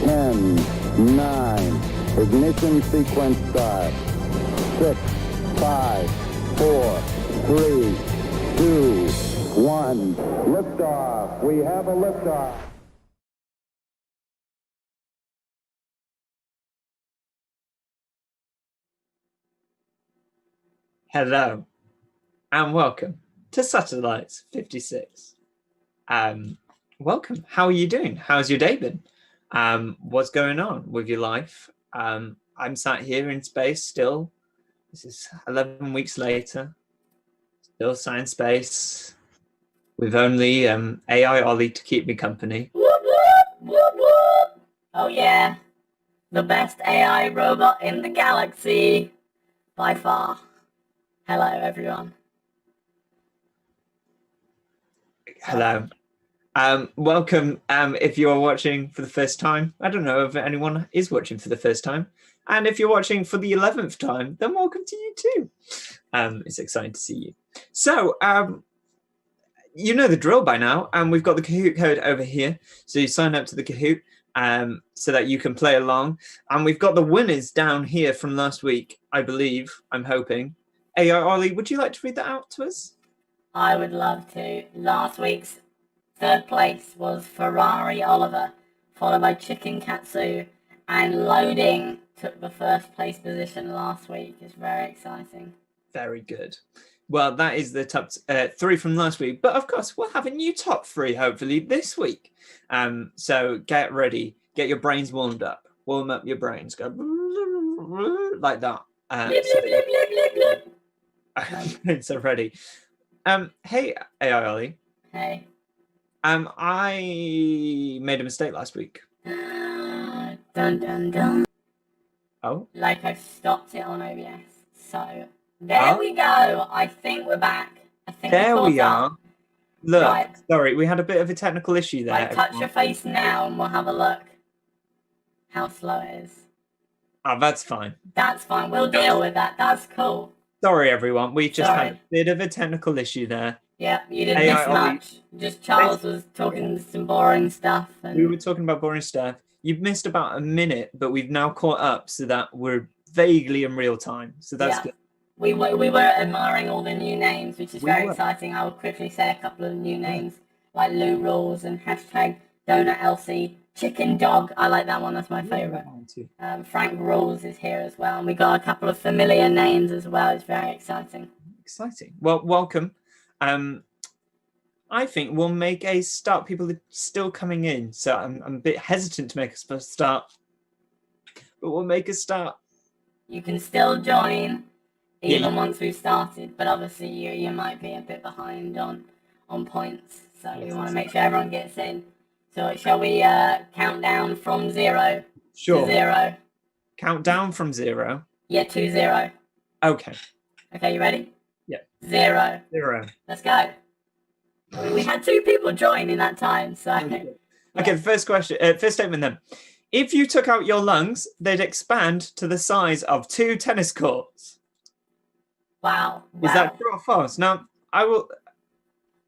10, 9, ignition sequence start. 6, 5, 4, 3, 2, 1. Liftoff. We have a liftoff. Hello, and welcome to Satellites 56. Welcome. How are you doing? How's your day been? What's going on with your life? I'm sat here in space still. This is 11 weeks later. Still sat in space with only AI Ollie to keep me company. Whoop, whoop, whoop, whoop. Oh yeah, the best AI robot in the galaxy, by far. Hello everyone. Hello. Welcome if you are watching for the first time. I don't know if anyone is watching for the first time. And if you're watching for the 11th time, then welcome to you too. It's exciting to see you. So, you know the drill by now, and we've got the Kahoot code over here. So you sign up to the Kahoot so that you can play along. And we've got the winners down here from last week, I believe, I'm hoping. AI Ollie, would you like to read that out to us? I would love to. Last week's third place was Ferrari Oliver, followed by Chicken Katsu, and Loading took the first place position last week. It's very exciting. Very good. Well, that is the top 3 from last week. But of course, we'll have a new top 3 hopefully this week. So get ready. Get your brains warmed up. Warm up your brains. Go like that. Brains are ready. Hey, AI Ollie. Hey. I made a mistake last week. Dun dun dun. Oh? Like I stopped it on OBS. So there we go. I think we're back. I think there we are. Look, right. Sorry, we had a bit of a technical issue there. Right, touch your face now and we'll have a look how slow it is. Oh, that's fine. That's fine. We'll deal with that. That's cool. Sorry, everyone. We just had a bit of a technical issue there. Yeah, you didn't miss much. Just Charles was talking some boring stuff. And... We were talking about boring stuff. You've missed about a minute, but we've now caught up so that we're vaguely in real time. So that's good. We were admiring all the new names, which is very exciting. I will quickly say a couple of new names, like Lou Rules and hashtag Donut Elsie, Chicken Dog. I like that one. That's my favorite. Frank Rules is here as well. And we got a couple of familiar names as well. It's very exciting. Exciting. Well, welcome. I think we'll make a start. People are still coming in, so I'm a bit hesitant to make a start, but we'll make a start. You can still join even once we've started, but obviously you might be a bit behind on points, so we want to make sure everyone gets in. So shall we count down from 0 to 0? Count down from 0? Yeah, to 0. Okay. Okay, you ready? Yeah. 0. Let's go. We had 2 people join in that time, so... Okay, first statement then. If you took out your lungs, they'd expand to the size of 2 tennis courts. Wow. Is that true or false? Now, I will...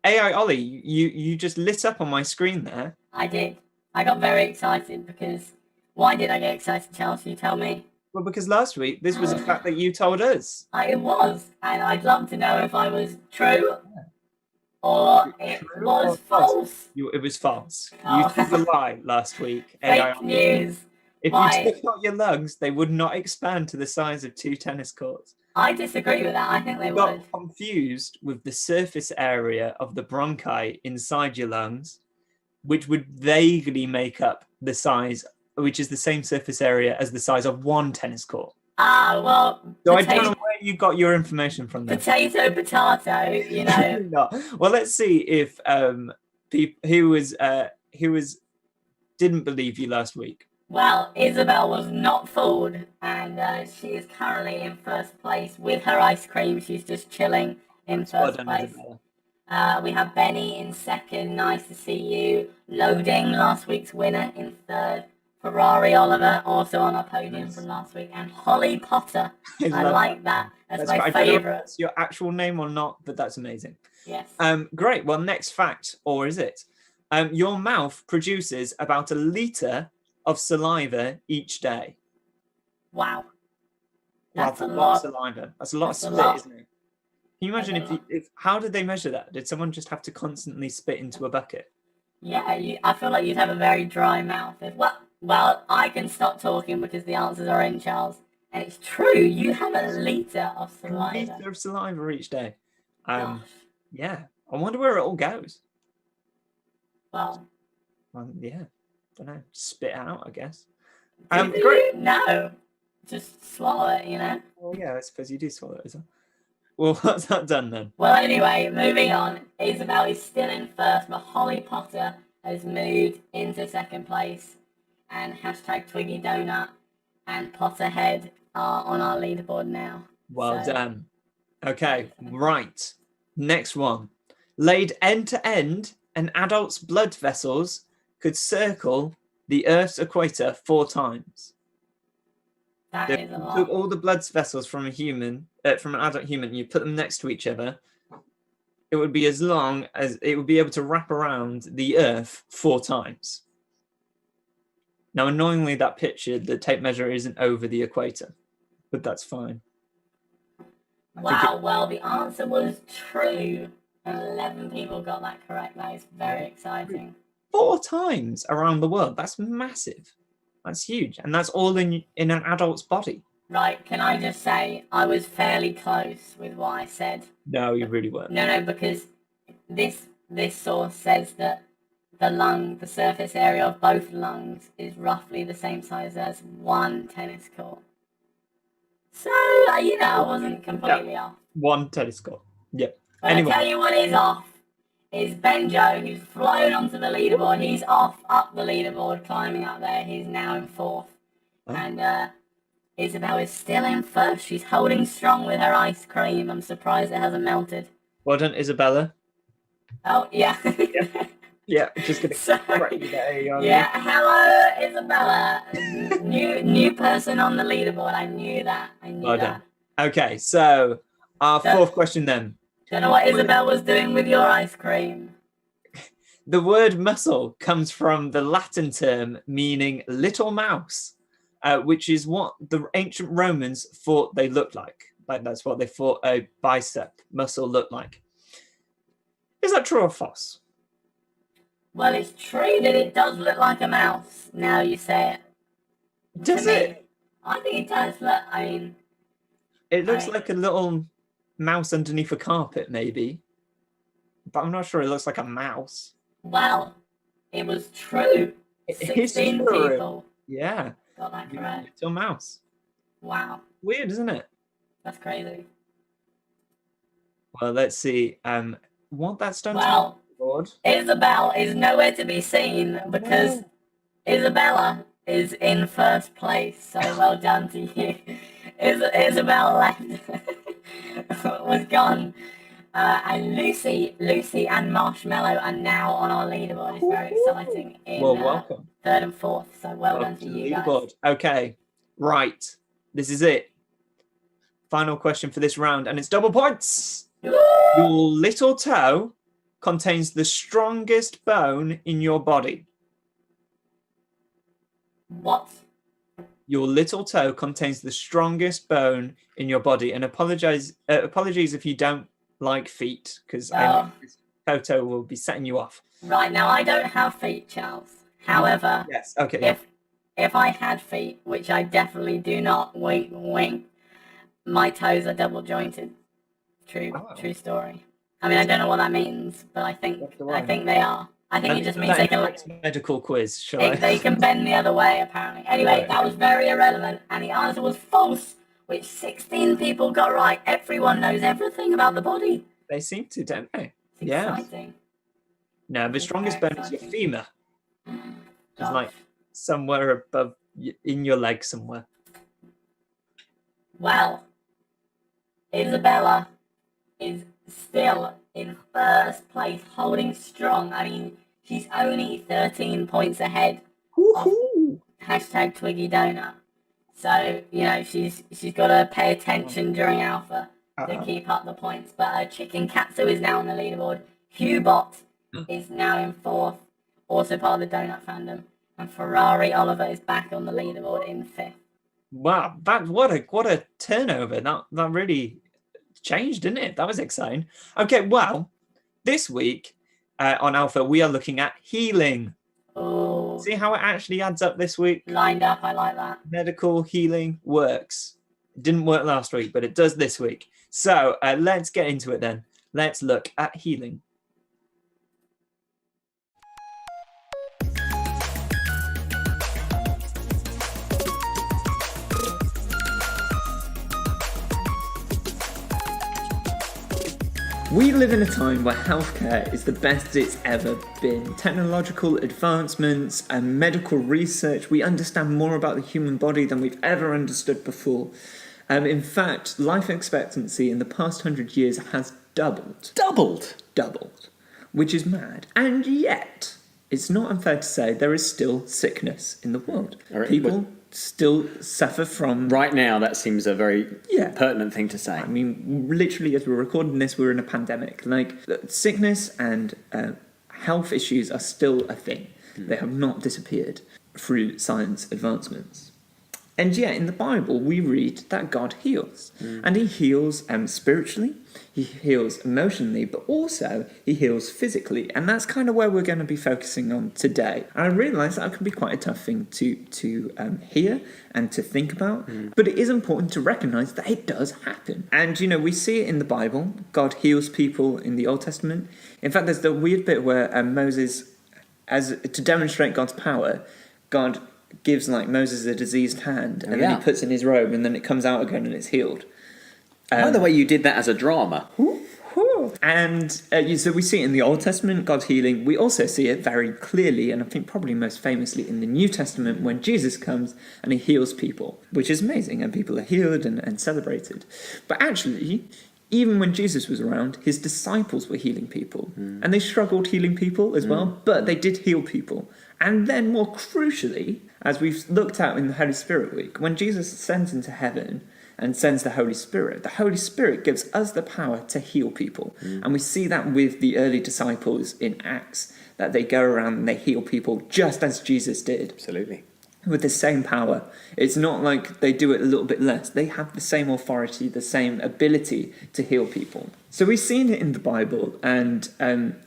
AI Ollie, you just lit up on my screen there. I did. I got very excited because... Why did I get excited, Charles? You tell me. Well, because last week, this was a fact that you told us. It was, and I'd love to know if I was true or it was false. It was false. Oh. You told a lie last week. Fake news. If you took out your lungs, they would not expand to the size of 2 tennis courts. I disagree with that. I think they would. Got confused with the surface area of the bronchi inside your lungs, which would vaguely make up the size, which is the same surface area as the size of 1 tennis court. Ah, well... So I don't know where you got your information from there. Potato, you know. No. Well, let's see if who didn't believe you last week. Well, Isabel was not fooled, and she is currently in first place with her ice cream. She's just chilling in first place. We have Benny in second. Nice to see you. Loading, last week's winner, in third. Ferrari Oliver, also on our podium from last week. And Holly Potter. I like that. That's my favourite. I don't know if it's your actual name or not, but that's amazing. Yes. Great. Well, next fact, or is it? Your mouth produces about 1 litre of saliva each day. Wow. Wow, That's a lot lot. of saliva. That's a lot That's a of spit, lot. isn't it? Can you imagine That's a if how did they measure that? Did someone just have to constantly spit into a bucket? Yeah, I feel like you'd have a very dry mouth. Well, I can stop talking because the answers are in, Charles. And it's true, you have a litre of A saliva. liter of saliva each day. Gosh. Yeah. I wonder where it all goes. Well, Yeah. Don't know. Spit out, I guess. do Great. you? No. Just swallow it, you know? Well, yeah, I suppose you do swallow it as well. Well, what's that done then? Well, anyway, moving on. Isabel is still in first, but Holly Potter has moved into second place. And hashtag Twiggy Donut and Potterhead are on our leaderboard now. Well So- done. Okay, right. Next one. Laid end to end, an adult's blood vessels could circle the Earth's equator 4 times. That If is a you lot. took all the blood vessels from a human, from an adult human, you put them next to each other, it would be as long as it would be able to wrap around the Earth 4 times. Now, annoyingly, that picture, the tape measure isn't over the equator, but that's fine. Wow, well, the answer was true. 11 people got that correct. That is very exciting. 4 times around the world. That's massive. That's huge. And that's all in an adult's body. Right, can I just say I was fairly close with what I said? No, you really weren't. No, because this source says that the surface area of both lungs is roughly the same size as 1 tennis court. So, I wasn't completely off. 1 tennis court. Yep. But Anyway. I tell you what is off is Benjo, who's flown onto the leaderboard. He's off up the leaderboard, climbing up there. He's now in 4th. Oh. And Isabel is still in 1st. She's holding strong with her ice cream. I'm surprised it hasn't melted. Well done, Isabella. Oh, yeah. Yeah, just going to Sorry. correct you there. Yeah, hello, Isabella. new person on the leaderboard. I knew that. Well done. Okay, so our 4th question then. Don't know what Isabel was doing with your ice cream. The word muscle comes from the Latin term meaning little mouse, which is what the ancient Romans thought they looked like. Like that's what they thought a bicep muscle looked like. Is that true or false? Well, it's true that it does look like a mouse, now you say it. Does To me, it? I think it does look, It looks I- like a little mouse underneath a carpet, maybe. But I'm not sure it looks like a mouse. well, it was true. It is 16 true. people Yeah. got that correct. Little mouse. Wow, Weird, isn't it? that's crazy. Well, let's see. What that's done Well, to the board. Isabel is nowhere to be seen because Isabella is in 1st place. So well done to you. Isabel left, was gone. And Lucy and Marshmallow are now on our leaderboard. It's very exciting. In, Well, welcome. 3rd and 4th. So well done Welcome to to the you guys. leaderboard. Okay, right. This is it. Final question for this round, and it's double points. Your little toe contains the strongest bone in your body. What? Your little toe contains the strongest bone in your body. And apologies if you don't like feet, because I know this photo will be setting you off. Right, now I don't have feet, Charles. However, Yes. Okay. Yeah. if I had feet, which I definitely do not, wink, wink, my toes are double jointed. True, Oh. true story. I mean, I don't know what that means, but I think they are. I think it just means they can Next medical quiz. Shall I? they can bend the other way. Apparently. Anyway, that was very irrelevant, and the answer was false, which 16 people got right. Everyone knows everything about the body. They seem to, don't they? It's Yeah. exciting. No, the It's strongest very bone is your exciting. femur. It's like Gosh. somewhere above in your leg somewhere. Well, Isabella is still in 1st place, holding strong. I mean, she's only 13 points ahead. Woohoo! Hashtag Twiggy Donut. So, she's got to pay attention during Alpha to keep up the points. But Chicken Katsu is now on the leaderboard. Hubot is now in 4th, also part of the Donut fandom. And Ferrari Oliver is back on the leaderboard in 5th. Wow, what a turnover. That really changed, didn't it? That was exciting. Okay, well, this week on Alpha, we are looking at healing. Oh, See how it actually adds up this week? lined up, I like that. Medical healing works. It didn't work last week, but it does this week. So let's get into it then. Let's look at healing. We live in a time where healthcare is the best it's ever been. Technological advancements and medical research, we understand more about the human body than we've ever understood before. In fact, life expectancy in the past 100 years has doubled. Doubled, which is mad. And yet, it's not unfair to say there is still sickness in the world. People still suffer from... Right now, that seems a very pertinent thing to say. I mean, literally, as we're recording this, we're in a pandemic. Like, sickness and health issues are still a thing. They have not disappeared through science advancements. And yet, in the Bible, we read that God heals. And he heals spiritually, he heals emotionally, but also he heals physically. And that's kind of where we're going to be focusing on today. And I realise that can be quite a tough thing to hear and to think about. But it is important to recognise that it does happen. And, you know, we see it in the Bible. God heals people in the Old Testament. In fact, there's the weird bit where Moses, to demonstrate God's power, God gives like Moses a diseased hand and then he puts in his robe and then it comes out again and it's healed. By the way, you did that as a drama. And so we see it in the Old Testament, God's healing. We also see it very clearly, and I think probably most famously in the New Testament when Jesus comes and he heals people, which is amazing, and people are healed and celebrated. But actually, even when Jesus was around, his disciples were healing people. And they struggled healing people as well, but they did heal people. And then more crucially, as we've looked at in the Holy Spirit week, when Jesus ascends into heaven and sends the Holy Spirit gives us the power to heal people. And we see that with the early disciples in Acts, that they go around and they heal people just as Jesus did. Absolutely. With the same power. It's not like they do it a little bit less. They have the same authority, the same ability to heal people. So we've seen it in the Bible, and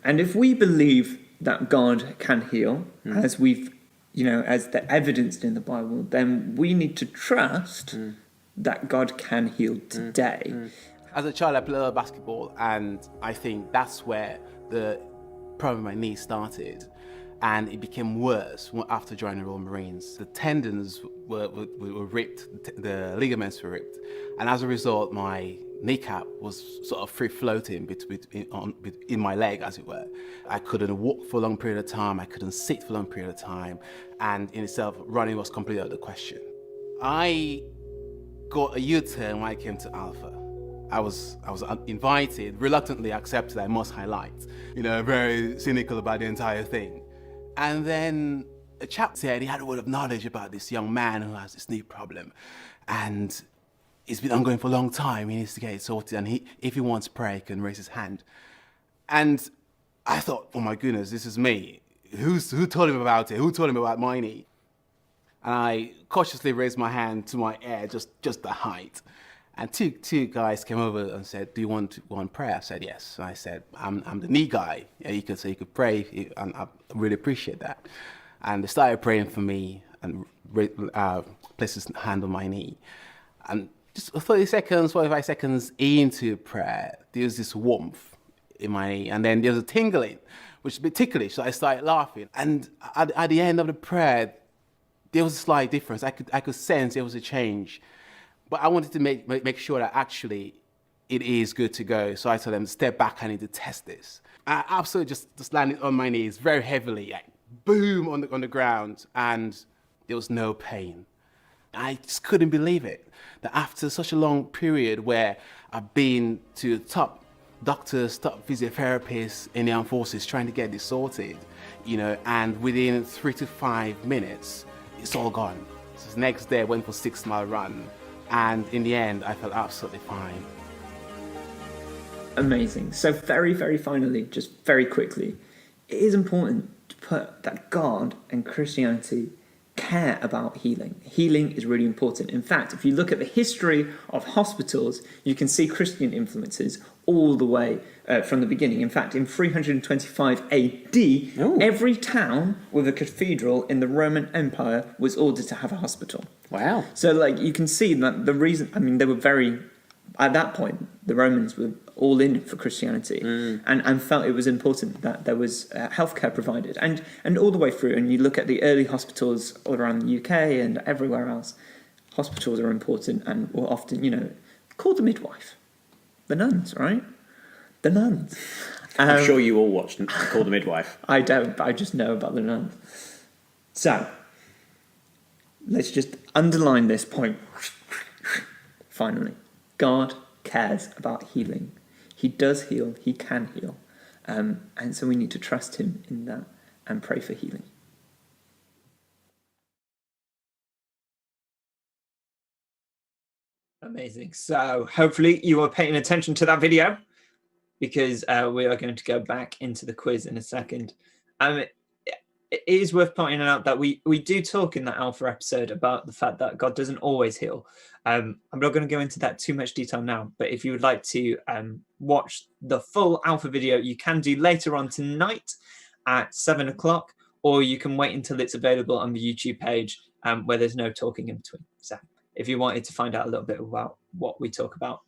if we believe that God can heal, as we've, as the evidenced in the Bible, then we need to trust that God can heal today. As a child, I played a lot of basketball, and I think that's where the problem with my knee started. And it became worse after joining the Royal Marines. The tendons were ripped, the ligaments were ripped. And as a result, my kneecap was sort of free-floating in my leg, as it were. I couldn't walk for a long period of time, I couldn't sit for a long period of time, and in itself, running was completely out of the question. I got a U-turn when I came to Alpha. I was invited, reluctantly accepted, I must highlight, very cynical about the entire thing. And then a chap said he had a word of knowledge about this young man who has this knee problem. And it's been ongoing for a long time. He needs to get it sorted. And if he wants prayer, he can raise his hand. And I thought, oh my goodness, this is me. Who told him about it? Who told him about my knee? And I cautiously raised my hand to my ear, just the height. And two guys came over and said, do you want prayer? I said, yes. And I said, I'm the knee guy. Yeah, you could pray, and I really appreciate that. And they started praying for me and placed his hand on my knee. And just 45 seconds into prayer, there was this warmth in my knee. And then there was a tingling, which was a bit ticklish, so I started laughing. And at the end of the prayer, there was a slight difference. I could sense there was a change. But I wanted to make sure that actually it is good to go. So I told them, step back, I need to test this. I absolutely just landed on my knees very heavily, like boom on the ground, and there was no pain. I just couldn't believe it, that after such a long period where I've been to top doctors, top physiotherapists in the armed forces trying to get this sorted, and within 3 to 5 minutes, it's all gone. So the next day I went for a 6-mile run. And in the end, I felt absolutely fine. Amazing. So very, very finally, just very quickly, it is important to put that God and Christianity care about healing. Healing is really important. In fact, if you look at the history of hospitals, you can see Christian influences all the way from the beginning. In fact, in 325 AD, every town with a cathedral in the Roman Empire was ordered to have a hospital. Wow. So, like, you can see that the reason, I mean, they were very, at that point, the Romans were all in for Christianity and felt it was important that there was healthcare provided. And all the way through, and you look at the early hospitals all around the UK and everywhere else, hospitals are important and were often, you know, called the midwife. The nuns, right? The nuns. I'm sure you all watched Call the Midwife. I don't, but I just know about the nuns. So, let's just underline this point. Finally, God cares about healing. He does heal. He can heal. And so we need to trust him in that and pray for healing. Amazing. So hopefully you are paying attention to that video, because we are going to go back into the quiz in a second. It is worth pointing out that we do talk in that Alpha episode about the fact that God doesn't always heal. I'm not going to go into that too much detail now, but if you would like to watch the full Alpha video, you can do later on tonight at 7 o'clock, or you can wait until it's available on the YouTube page where there's no talking in between. So if you wanted to find out a little bit about what we talk about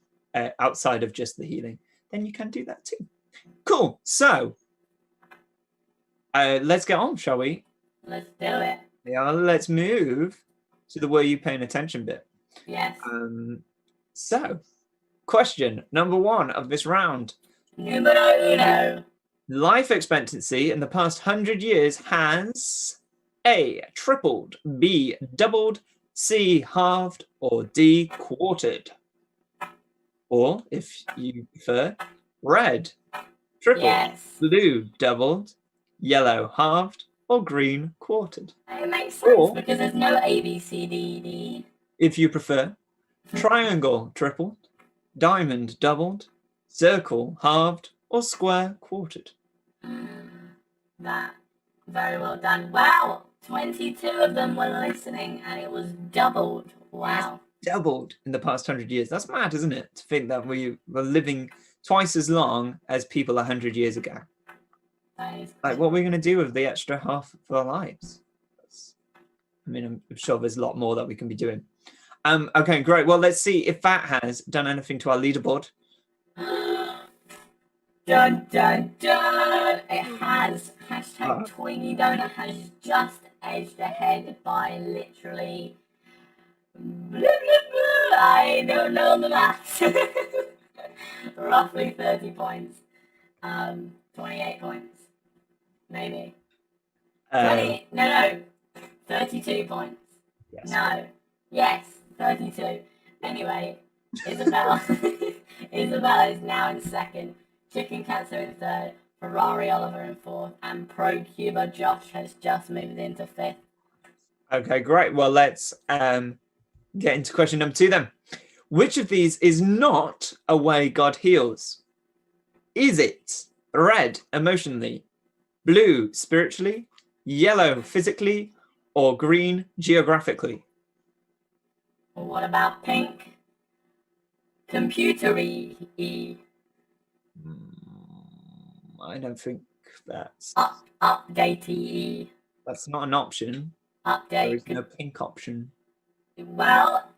outside of just the healing, then you can do that too. Cool. So let's get on, shall we? Let's do it. Yeah, let's move to the were you paying attention bit. Yes. So, question number 1 of this round. Numero uno. Life expectancy in the past 100 years has A, tripled, B, doubled, C, halved, or D, quartered. Or, if you prefer, red, tripled, Yes. blue, doubled, yellow, halved, or green, quartered. It makes sense Or- because there's no A, B, C, D, D. If you prefer, triangle, tripled, diamond, doubled, circle, halved, or square, quartered. That, very well done. Wow, 22 of them were listening and it was doubled. Wow. Doubled in the past 100 years. That's mad, isn't it? To think that we were living twice as long as people 100 years ago. That is Like, what are we going to do with the extra half of our lives? I mean, I'm sure there's a lot more that we can be doing. Okay, great. Well, let's see if that has done anything to our leaderboard. Dun dun dun! It has. Hashtag Twingy Donut has just edged ahead by literally. Blah, blah, blah. I don't know the maths. Roughly 30 points. 28 points. Maybe. 20, no. 32 points. Yes. No. Yes, 32. Anyway, Isabella. Isabella is now in second. Chicken Cancer in third. Ferrari Oliver in fourth. And Pro Cuba Josh has just moved into fifth. Okay, great. Well, let's get into question number 2 then. Which of these is not a way God heals? Is it red, emotionally, blue, spiritually, yellow, physically, or green, geographically? Well, what about pink? Computery. I don't think that's Updatey. not an option. There is Update. no pink option. Well,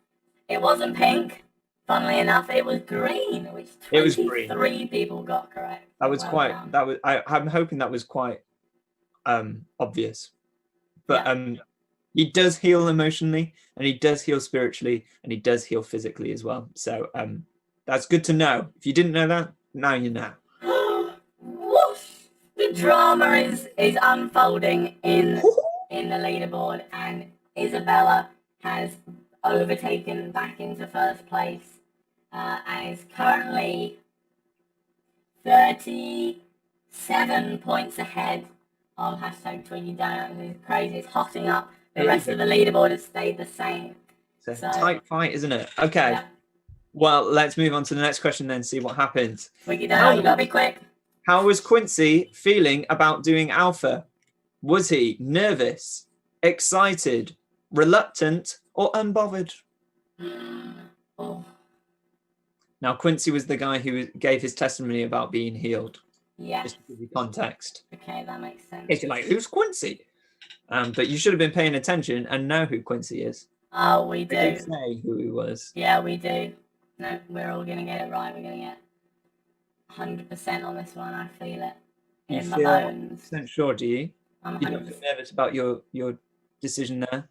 it wasn't pink. Funnily enough, it was green, which It was green. 23 people got correct. That was Well quite. done. That was. I'm hoping that was quite obvious. But he does heal emotionally, and he does heal spiritually, and he does heal physically as well. So that's good to know. If you didn't know that, now you know. Whoosh! The drama is unfolding in the leaderboard, and Isabella has overtaken back into first place and is currently 37 points ahead of hashtag Twiggy Donut. It's crazy. It's hotting up. The rest of the leaderboard has stayed the same. It's So- a tight fight, isn't it? Okay. Yeah. Well, let's move on to the next question then, see what happens. Twiggy Donut, you gotta be quick. How was Quincy feeling about doing Alpha? Was he nervous, excited, reluctant, or unbothered? Oh, Now, Quincy was the guy who gave his testimony about being healed. yeah. Just to give you context. Okay, that makes sense. If you're like, who's Quincy? But you should have been paying attention and know who Quincy is. Oh, we We do. did say who he was. Yeah, we do. No, we're all gonna get it right. We're gonna get 100% on this one. I feel it You in my feel bones. 100% sure, do you? I'm You don't feel 100%. nervous about your decision there?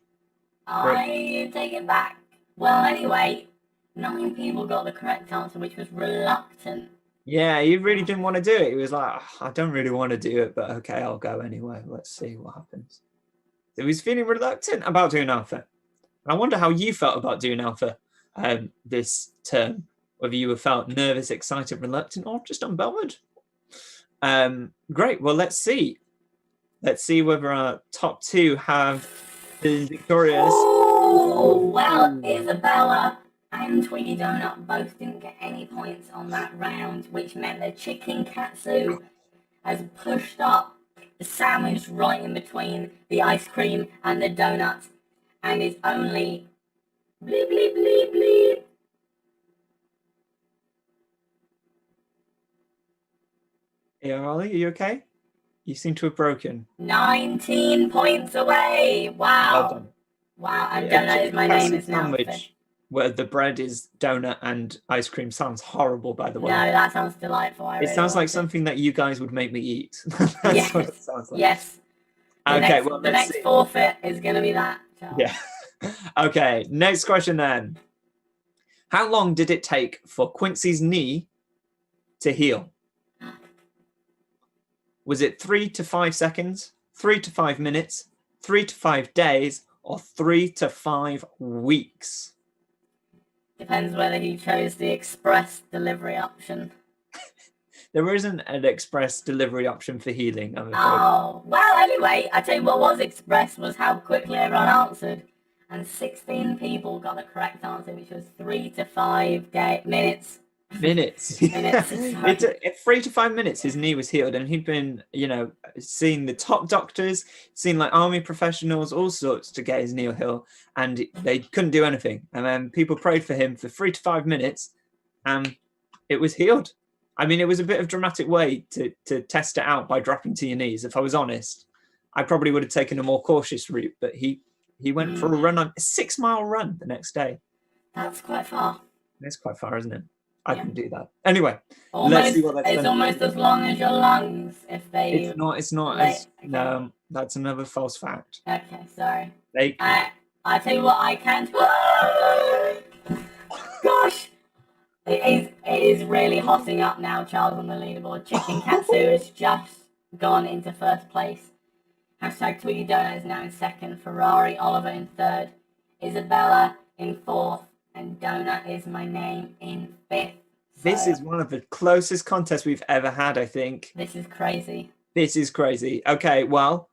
I take it back. Well, anyway, 9 people got the correct answer, which was reluctant. Yeah, he really didn't want to do it. He was like, I don't really want to do it, but okay, I'll go anyway. Let's see what happens. So he was feeling reluctant about doing alpha. And I wonder how you felt about doing alpha this term, whether you felt nervous, excited, reluctant, or just unbothered. Great. Well, let's see. Let's see whether our top 2 have been victorious. Oh, well, Isabella and Twiggy Donut both didn't get any points on that round, which meant that Chicken Katsu has pushed up the sandwich right in between the ice cream and the donuts and is only bleep, bleep, bleep, bleep. Yeah, Ollie, are you okay? You seem to have broken. 19 points away. Wow. Well done. Wow, and Yeah, Donut is my name is now. sandwich where the bread is donut and ice cream sounds horrible, by the way. No, that sounds delightful. I It really sounds like like it. something that you guys would make me eat. That's Yes. what it sounds like. Yes. The Okay, next, well, the let's next see. forfeit is going to be that. Charles. Yeah. Okay, next question then. How long did it take for Quincy's knee to heal? Was it 3 to 5 seconds, 3 to 5 minutes, 3 to 5 days, or 3 to 5 weeks? Depends whether he chose the express delivery option. There isn't an express delivery option for healing, I'm afraid. Oh, well, anyway, I tell you what was express was how quickly everyone answered. And 16 people got the correct answer, which was 3 to 5 minutes. Minutes. Minutes, sorry. It took 3 to 5 minutes. His knee was healed, and he'd been, seeing the top doctors, seeing like army professionals, all sorts to get his knee healed, and they couldn't do anything. And then people prayed for him for 3 to 5 minutes, and it was healed. I mean, it was a bit of a dramatic way to test it out by dropping to your knees. If I was honest, I probably would have taken a more cautious route, but he went for a 6-mile run the next day. That's quite far. It's quite far, isn't it? I Yeah. can do that. Anyway, Almost, let's see what that's it's done. almost as long as your lungs if they... It's not Right, as okay. no, that's another false fact. Okay, sorry. They I tell you what, I can't... Gosh! It is really hotting up now, Charles, on the leaderboard. Chicken Katsu has just gone into first place. Hashtag Twiggy Donut is now in second. Ferrari Oliver in third. Isabella in fourth. And Donut is my name in fifth. This So, is one of the closest contests we've ever had, I think. This is crazy. This is crazy. Okay, well,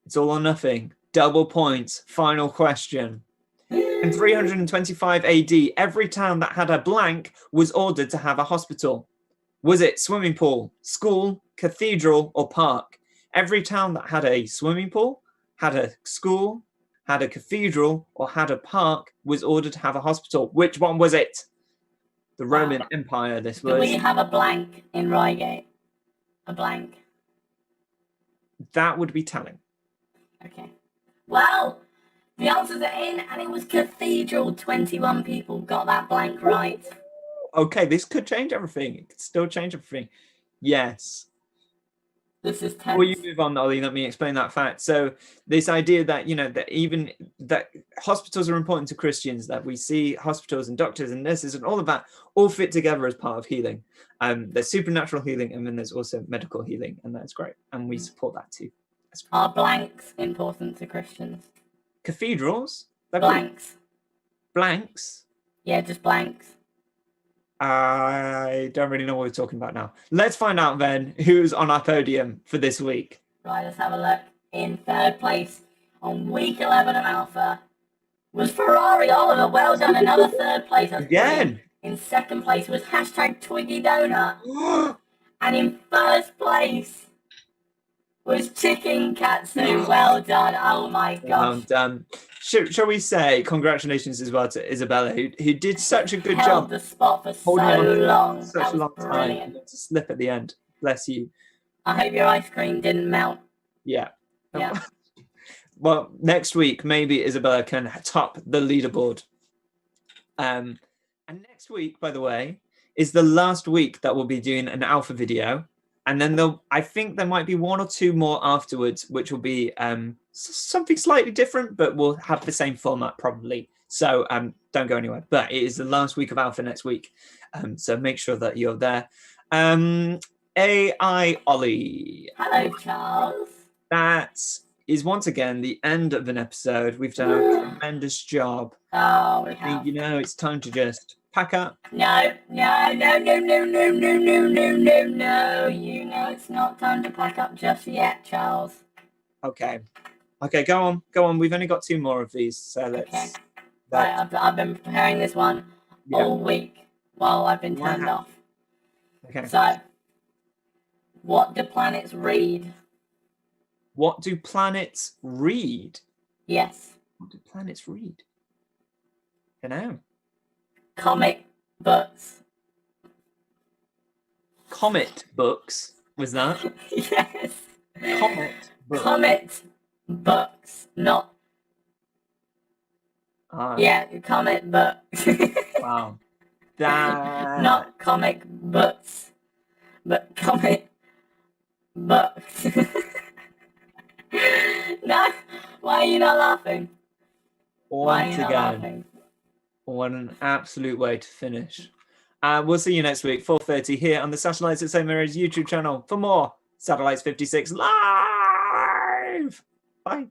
it's all or nothing. Double points. Final question. In 325 AD, every town that had a blank was ordered to have a hospital. Was it swimming pool, school, cathedral, or park? Every town that had a swimming pool, had a school, had a cathedral, or had a park was ordered to have a hospital. Which one was it? The Roman Empire, this Do we was. have a blank in Reigate? A blank. That would be telling. Okay. Well, the answers are in, and it was cathedral. 21 people got that blank right. Okay, this could change everything. It could still change everything. Yes. This is Before you tense. move on, Ollie, let me explain that fact. So this idea that, that even that hospitals are important to Christians, that we see hospitals and doctors and nurses and all of that all fit together as part of healing. There's supernatural healing, and then there's also medical healing, and that's great. And we support that too. That's great. Are blanks important to Christians? Cathedrals? They're called Blanks. blanks. Yeah, just blanks. I don't really know what we're talking about now. Let's find out then who's on our podium for this week. Right, let's have a look. In third place on week 11 of Alpha was Ferrari Oliver. Well done, another third place. That's brilliant. Again. In second place was hashtag Twiggy Donut. And in first place was chicken katsu. Well done. Oh my gosh. Shall we say congratulations as well to Isabella, who did such a good Held job the spot for so holding on for long. such That a was long time brilliant. and to slip at the end. Bless you. I hope your ice cream didn't melt. Yeah. Yeah. Well, next week maybe Isabella can top the leaderboard. And next week, by the way, is the last week that we'll be doing an alpha video. And then I think there might be one or two more afterwards, which will be something slightly different, but we'll have the same format probably. So don't go anywhere. But it is the last week of alpha next week. So make sure that you're there. AI Ollie. Hello, Charles. That is once again the end of an episode. We've done a tremendous job. Oh, we I have. think, it's time to just pack up. No. You know it's not time to pack up just yet, Charles. Okay, go on. We've only got 2 more of these, so let's. Okay. Right, I've been preparing this one all week while I've been turned Wow. off. Okay. So, what do planets read? What do planets read? Yes. What do planets read? I don't know. Comic books. Comet books was that? Yes. Comet books. Comet books, not comic books. Wow. That. Not comic books, but comic books. No, why are you not laughing? Why are Once you not again, laughing? what an absolute way to finish. We'll see you next week, 4:30 here on the Satellites at St. Mary's YouTube channel for more Satellites 56 live. Bye.